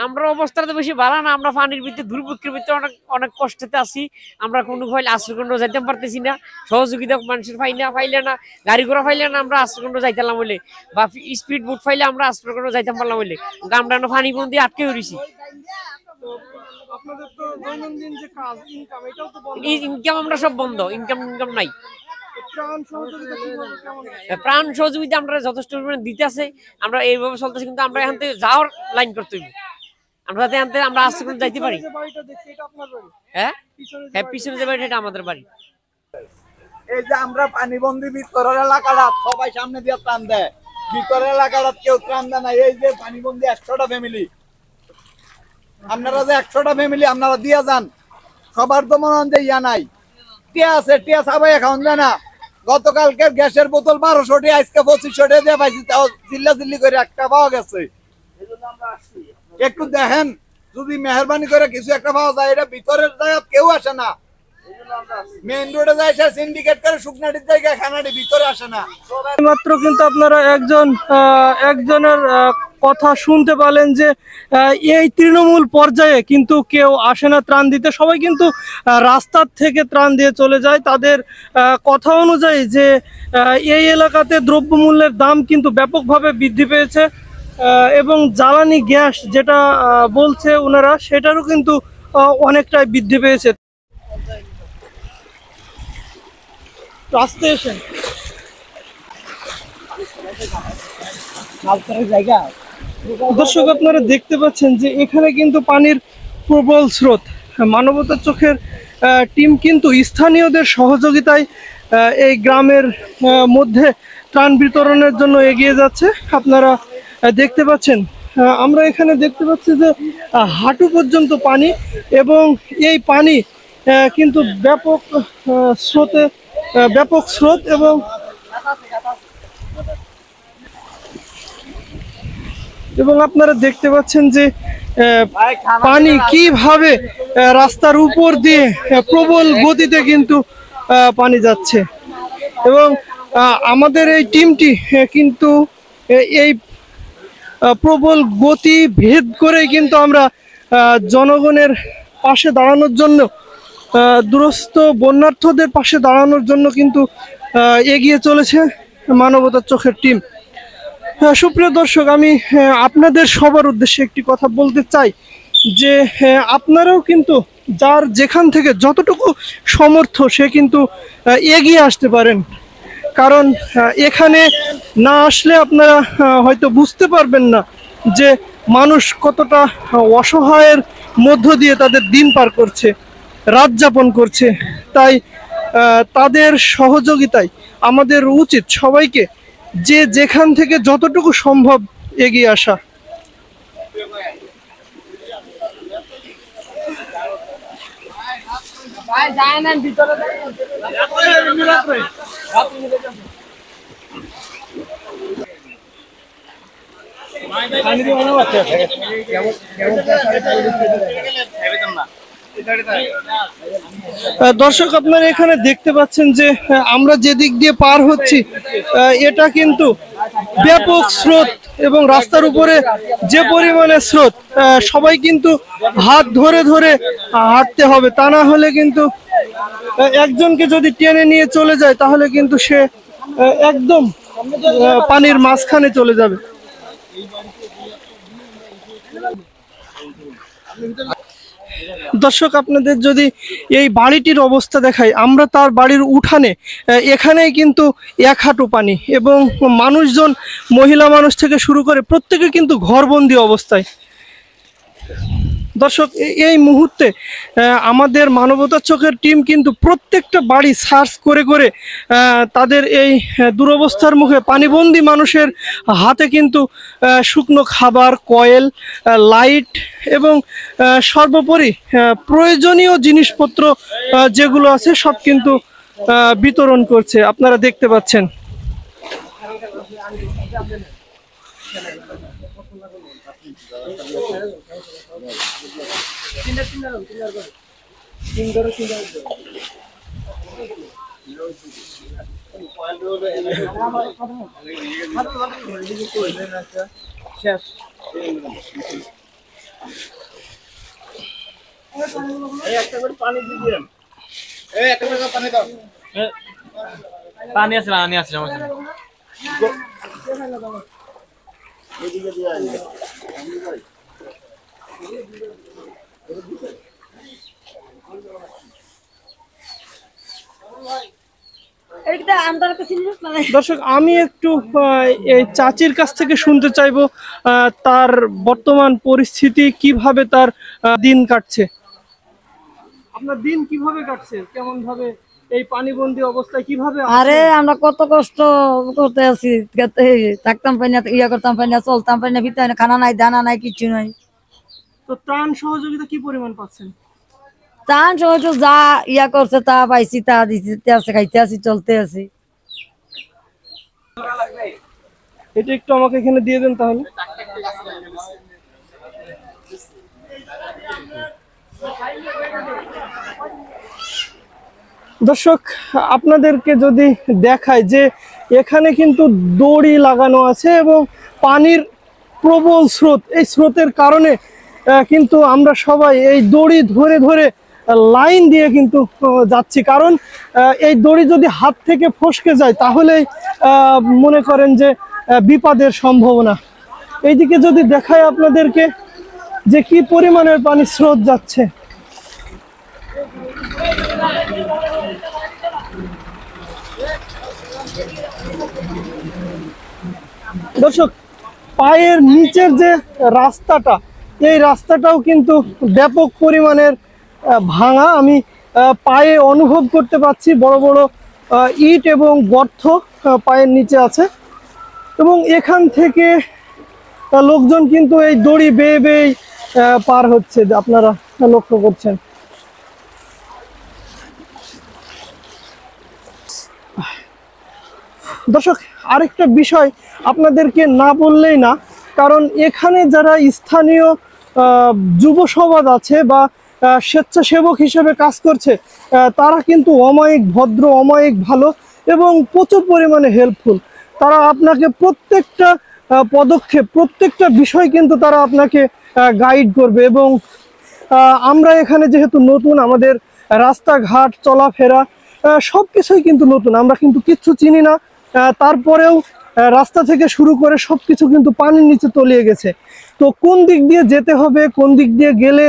আমরা অবস্থাটা বেশি ভালো না, আমরা পানির ভিতরে দুর্ভিক্ষের ভিতরে অনেক কষ্টতে আছি। আমরা কোনো ফাইল আশ্রয়কেন্দ্র যাইতে পারতেছি না, সহযোগিতা মানুষের পাইলে না, গাড়ি ঘোড়া পাইলে না আমরা আশ্রয়কেন্দ্র যাইতাম বলে, বা স্পিড বোট পাইলে আমরা আশ্রয়কেন্দ্র যাইতাম পারলাম বলে, আমরা পানি বন্দি আটকে উঠেছি। ইনকাম আমরা সব বন্ধ, ইনকাম নাই। প্রাণ সহযোগিতা আমরা যথেষ্ট পরিমাণে দিতে আছে, আমরা এইভাবে চলতেছি, কিন্তু আমরা এখান থেকে যাওয়ার লাইন করতে হবে, আমরা যাতে আমরা আস্তে করে যাইতে পারি। হ্যাঁ হ্যাঁ, পিছনে যে বাড়ি এটা আমাদের বাড়ি। এই যে আমরা পানিবন্দি ভিতরের এলাকাটা সবাই সামনে দিয়ে ত্রাণ দেয়, ভিতরের এলাকাটা কেউ ত্রাণ দেয় না। এই যে পানিবন্দি 100টা ফ্যামিলি, আপনারা যে 100টা ফ্যামিলি আপনারা দিয়ে যান, সবার তো মনে হয় যে ইয়া নাই, টিয়া আছে, টিয়া সবাই এখন যায় না। গতকালকে গ্যাসের বোতল 1200 আজকে 2500 দিয়ে পাইছি, তাও চিল্লা চিল্লি করে একটা পাওয়া গেছে। একটু দেখেন যদি মেহরবানি করে কিছু একটা পাওয়া যায়। এটা ভিতরের জায়গা কেউ আসে না, মেইন রোডে যায় সে সিন্ডিকেট করে শুকনাটির জায়গায় খানাটি ভিতরে আসে না। মাত্র কিন্তু আপনারা একজনের কথা শুনতে পারলেন যে এই তৃণমূল পর্যায়ে কিন্তু কেউ আসে না ত্রাণ দিতে, সবাই কিন্তু রাস্তার থেকে ত্রাণ দিয়ে চলে যায়। তাদের কথা অনুযায়ী যে এই এলাকাতে দ্রব্যমূল্যের দাম কিন্তু ব্যাপকভাবে বৃদ্ধি পেয়েছে, এবং জ্বালানি গ্যাস যেটা বলছে ওনারা সেটারও কিন্তু অনেকটাই বৃদ্ধি পেয়েছে। রাস্তায় এসে দর্শক আপনারা দেখতে পাচ্ছেন যে এখানে কিন্তু পানির প্রবল স্রোত। মানবতার চোখের টিম কিন্তু স্থানীয়দের সহযোগিতায় এই গ্রামের মধ্যে ত্রাণ বিতরণের জন্য এগিয়ে যাচ্ছে। আপনারা দেখতে পাচ্ছেন, আমরা এখানে দেখতে পাচ্ছি যে হাঁটু পর্যন্ত পানি, এবং এই পানি কিন্তু ব্যাপক স্রোত এবং আপনারা দেখতে পাচ্ছেন যে পানি কিভাবে রাস্তার উপর দিয়ে প্রবল গতিতে কিন্তু পানি যাচ্ছে, এবং আমাদের এই টিমটি কিন্তু এই প্রবল গতি ভেদ করে কিন্তু আমরা জনগণের পাশে দাঁড়ানোর জন্য, দুরস্থ বন্যার্থদের পাশে দাঁড়ানোর জন্য কিন্তু এগিয়ে চলেছে মানবতার চোখের টিম। সুপ্রিয় দর্শক, আমি আপনাদের সবার উদ্দেশ্যে একটি কথা বলতে চাই যে আপনারাও কিন্তু যার যেখান থেকে যতটুকু সমর্থ সে কিন্তু এগিয়ে আসতে পারেন, কারণ এখানে না আসলে আপনারা হয়তো বুঝতে পারবেন না যে মানুষ কতটা অসহায়ের মধ্য দিয়ে তাদের দিন পার করছে, রাত যাপন করছে। তাই তাদের সহযোগিতায় আমাদের উচিত সবাইকে যে যেখান থেকে যতটুকু সম্ভব এগিয়ে আসা। দর্শক আপনারা এখানে দেখতে পাচ্ছেন যে আমরা যে দিক দিয়ে পার হচ্ছি এটা কিন্তু ব্যাপক স্রোত, এবং রাস্তার উপরে যে পরিমাণে স্রোত, সবাই কিন্তু হাত ধরে ধরে হাঁটতে হবে, তা না হলে কিন্তু একজনকে যদি টেনে নিয়ে চলে যায় তাহলে কিন্তু সে একদম পানির মাঝখানে চলে যাবে। দর্শক আপনাদের যদি এই বাড়িটির অবস্থা দেখাই, আমরা তার বাড়ির উঠানে এখানেই কিন্তু 1 হাঁটু পানি, এবং মানুষজন মহিলা মানুষ থেকে শুরু করে প্রত্যেকে কিন্তু ঘরবন্দি অবস্থায়। দর্শক এই মুহূর্তে আমাদের মানবতার চোখের টিম কিন্তু প্রত্যেকটা বাড়ি সার্চ করে করে তাদের এই দুরবস্থার মুখে পানিবন্দী মানুষের হাতে কিন্তু শুকনো খাবার, কয়েল, লাইট এবং সর্বোপরি প্রয়োজনীয় জিনিসপত্র যেগুলো আছে সব কিন্তু বিতরণ করছে, আপনারা দেখতে পাচ্ছেন। পানি আছে না, আছে সমস্যা নেই। দর্শক, আমি একটু এই চাচির কাছ থেকে শুনতে চাইবো তার বর্তমান পরিস্থিতি কিভাবে, তার দিন কাটছে। আপনার দিন কিভাবে কাটছে, কেমন ভাবে এই পানিবন্দী অবস্থায় কিভাবে আছেন? আরে আমরা কত কষ্ট করতে আছি, থাকতাম পাই না, ইয়া করতাম পাই না, চলতাম পাই না, ভিতরে খানা নাই, দানা নাই, কিচ্ছু নাই। তো ত্রাণ সহযোগিতা কি পরিমাণ পাচ্ছেন? তার সময় তো যা ইয়া করছে তা পাইছি, তা দিতে আছে, খাইতে আছি, চলতে আছি। এটা একটু আমাকে এখানে দিয়ে দেন তাহলে। দর্শক, আপনাদেরকে যদি দেখায় যে এখানে কিন্তু দড়ি লাগানো আছে এবং পানির প্রবল স্রোত, এই স্রোতের কারণে কিন্তু আমরা সবাই এই দড়ি ধরে ধরে লাইন দিয়ে কিন্তু যাচ্ছি, কারণ এই দড়ি যদি হাত থেকে ফসকে যায় তাহলেই মনে করেন যে বিপদের সম্ভাবনা। এইদিকে যদি দেখায় আপনাদেরকে যে কি পরিমাণের পানি স্রোত যাচ্ছে। দর্শক, পায়ের নিচের যে রাস্তাটা, এই রাস্তাটাও কিন্তু ব্যাপক পরিমাণের ভাঙা। আমি পায়ে অনুভব করতে পারছি বড় বড় ইট এবং গর্ত পায়ের নিচে আছে, এবং এখান থেকে লোকজন কিন্তু এই দড়ি বেয়ে বেয়ে পার হচ্ছে, আপনারা লক্ষ্য করছেন। দর্শক, আরেকটা বিষয় আপনাদেরকে না বললেই না, কারণ এখানে যারা স্থানীয় যুব সমাজ আছে বা স্বেচ্ছাসেবক হিসেবে কাজ করছে, তারা কিন্তু অমায়িক ভদ্র, অমায়িক ভালো এবং প্রচুর পরিমাণে হেল্পফুল। তারা আপনাকে প্রত্যেকটা পদক্ষেপ, প্রত্যেকটা বিষয় কিন্তু তারা আপনাকে গাইড করবে। এবং আমরা এখানে যেহেতু নতুন, আমাদের রাস্তাঘাট, চলাফেরা সব কিছুই কিন্তু নতুন, আমরা কিন্তু কিচ্ছু চিনি না। তারপরেও রাস্তা থেকে শুরু করে সব কিছু কিন্তু পানির নিচে তলিয়ে গেছে। তো কোন দিক দিয়ে যেতে হবে, কোন দিক দিয়ে গেলে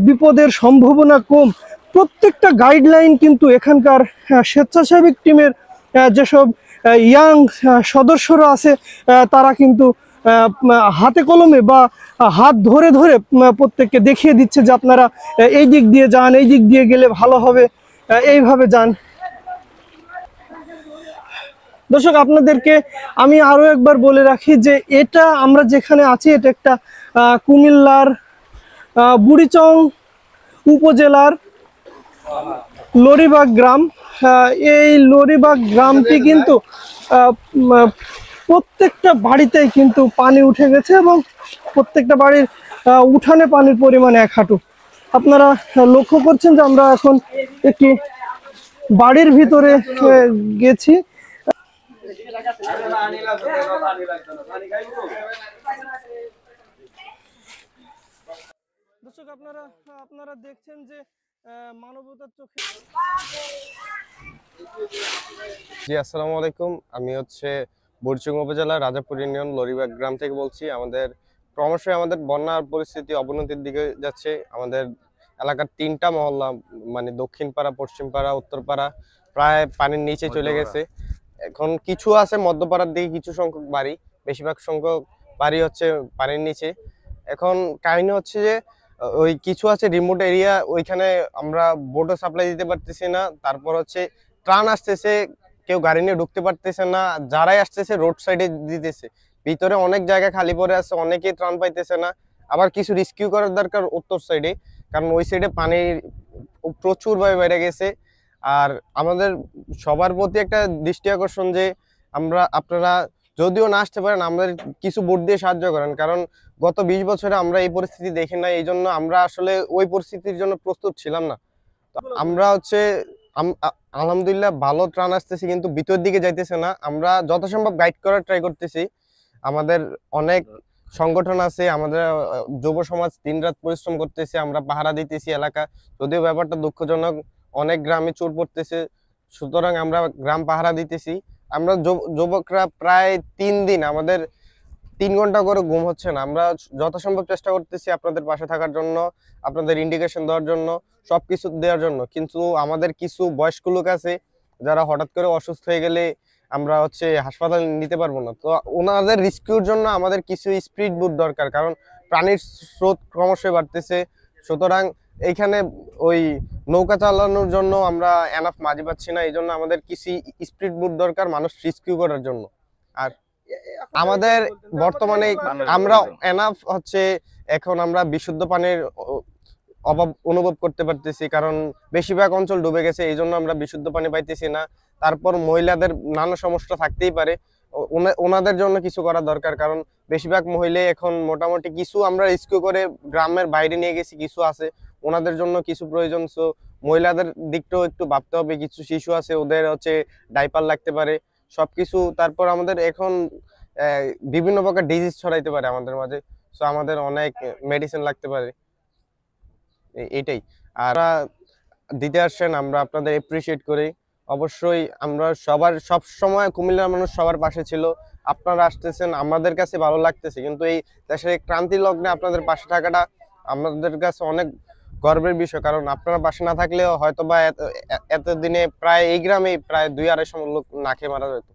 বিপদের সম্ভাবনা কম, প্রত্যেকটা গাইডলাইন কিন্তু এখানকার স্বেচ্ছাসেবী টিমের যেসব ইয়াং সদস্যরা আছে তারা কিন্তু হাতে কলমে বা হাত ধরে ধরে প্রত্যেককে দেখিয়ে দিচ্ছে যে আপনারা এই দিক দিয়ে যান, এই দিক দিয়ে গেলে ভালো হবে, এইভাবে যান। দর্শক, আপনাদেরকে আমি আরো একবার বলে রাখি যে এটা আমরা যেখানে আছি, এটা একটা কুমিল্লার বুড়িচং উপজেলার লরিবাগ গ্রাম। এই লরিবাগ গ্রামটি কিন্তু প্রত্যেকটা বাড়িতেই কিন্তু পানি উঠে গেছে এবং প্রত্যেকটা বাড়ির উঠানে পানির পরিমাণ 1 হাঁটু। আপনারা লক্ষ্য করছেন যে আমরা এখন একটি বাড়ির ভিতরে গেছি। দর্শক, আপনারা দেখছেন যে মানবতার চোখে। জি, আসসালামু আলাইকুম। আমি বুড়িচং উপজেলা রাজাপুর ইউনিয়ন লরিবাগ গ্রাম থেকে বলছি। ক্রমশই আমাদের বন্যার পরিস্থিতি অবনতির দিকে যাচ্ছে। আমাদের এলাকার 3টা মহল্লা, মানে দক্ষিণ পাড়া, পশ্চিম পাড়া, উত্তর পাড়া, প্রায় পানির নিচে চলে গেছে। এখন কিছু আছে মধ্যপাড়ার দিকে, কিছু সংখ্যক বাড়ি, বেশিরভাগ সংখ্যক বাড়ি পানির নিচে। এখন কাহিনী হচ্ছে যে ওই কিছু আছে রিমোট এরিয়া, ওইখানে আমরা বোটও সাপ্লাই দিতে পারতেছি না। তারপর ত্রাণ আসতেছে, কেউ গাড়ি নিয়ে ঢুকতে পারতেছে না, যারাই আসতেছে রোড সাইডে দিতেছে। ভিতরে অনেক জায়গা খালি পড়ে আছে, অনেকেই ত্রাণ পাইতেছে না। আবার কিছু রেস্কিউ করার দরকার উত্তর সাইডে, কারণ ওই সাইডে পানি প্রচুরভাবে বেড়ে গেছে। আর আমাদের সবার প্রতি একটা দৃষ্টি আকর্ষণ যে আপনারা যদিও না আসতে পারেন, আমাদের কিছু বোট দিয়ে সাহায্য করেন, কারণ গত 20 বছরে আমরা এই পরিস্থিতি দেখি না। এই জন্য আমরা আসলে ওই পরিস্থিতির জন্য প্রস্তুত ছিলাম না। আমরা আলহামদুলিল্লাহ ভালো ত্রাণ আসতেছে, কিন্তু ভিতর দিকে যাইতেছে না। আমরা যত সম্ভব গাইড করার ট্রাই করতেছি। আমাদের অনেক সংগঠন আছে, আমাদের যুব সমাজ দিনরাত পরিশ্রম করতেছে, আমরা পাহারা দিতেছি এলাকা। যদিও ব্যাপারটা দুঃখজনক, অনেক গ্রামে চোর পড়তেছে, সুতরাং আমরা গ্রাম পাহারা দিতেছি। আমরা যুবকরা প্রায় 3 দিন আমাদের 3 ঘন্টা করে ঘুম হচ্ছে না। আমরা যত সম্ভব চেষ্টা করতেছি আপনাদের পাশে থাকার জন্য, আপনাদের ইন্ডিকেশন দেওয়ার জন্য, সবকিছু দেওয়ার জন্য। কিন্তু আমাদের কিছু বয়স্ক লোক আছে যারা হঠাৎ করে অসুস্থ হয়ে গেলে আমরা হাসপাতালে নিতে পারবো না। তো ওনাদের রেস্কিউর জন্য আমাদের কিছু স্পিড বোট দরকার, কারণ প্রাণীর স্রোত ক্রমশই বাড়তেছে। সুতরাং এইখানে ওই নৌকা চালানোর জন্য আমরা এনাফ মাঝি পাচ্ছি না, এই জন্য আমাদের কিছু স্পিড বোট দরকার মানুষ রেস্কিউ করার জন্য। আর আমাদের বর্তমানে আমরা এনাফ এখন আমরা বিশুদ্ধ পানির অভাব অনুভব করতে পারতেছি, কারণ বেশিরভাগ অঞ্চল ডুবে গেছে, এই জন্য আমরা বিশুদ্ধ পানি পাইতেছি না। তারপর মহিলাদের নানা সমস্যা থাকতেই পারে, ওনাদের জন্য কিছু করা দরকার, কারণ বেশিরভাগ মহিলা এখন মোটামুটি কিছু আমরা রেস্কিউ করে গ্রামের বাইরে নিয়ে গেছি, কিছু আছে ওনাদের জন্য কিছু প্রয়োজন। সো মহিলাদের দিকটাও একটু ভাবতে হবে, কিছু শিশু আছে ওদের ডাইপার লাগতে পারে সবকিছু। তারপর আমাদের এখন বিভিন্ন প্রকার ডিজিজ ছড়াইতে পারে আমাদের মাঝে, সো আমাদের অনেক মেডিসিন লাগতে পারে, এটাই। আর দিতে আসছেন, আমরা আপনাদের এপ্রিসিয়েট করি। অবশ্যই আমরা সব সময় কুমিল্লার মানুষ সবার পাশে ছিল, আপনারা আসতেছেন আমাদের কাছে ভালো লাগতেছে, কিন্তু এই দেশের ক্রান্তি লগ্নে আপনাদের পাশে থাকাটা আমাদের কাছে অনেক গর্বের বিষয়, কারণ আপনারা পাশে না থাকলেও হয়তো বা এতদিনে প্রায় এই গ্রামে প্রায় 2-250 লোক না খেয়ে মারা যেত।